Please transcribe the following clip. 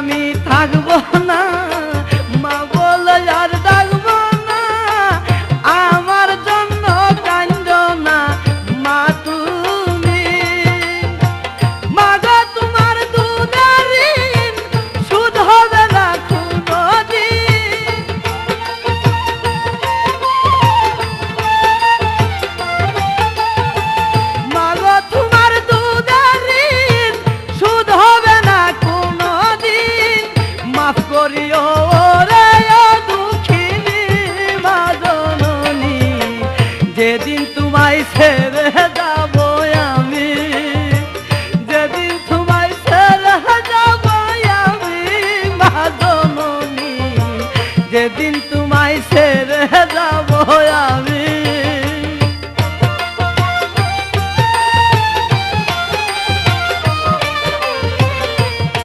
আমি থাকবো না, মা বলে আর ডাকবো না, আমার জন্য কান্দো না মা তুমি। মা গো তোমার দুধের ঋণ সুদ হবে না কোনোদিন। মা গো তোমার দুধের ঋণ সুদ হবে না কোনোদিন। মাফ করিও রে ও দুঃখিনী মা জননী, যেদিন তোমায় ছেড়ে যাব আমি, যেদিন তোমায় ছেড়ে যাব আমি মা জননী, যেদিন তোমায় ছেড়ে যাব আমি।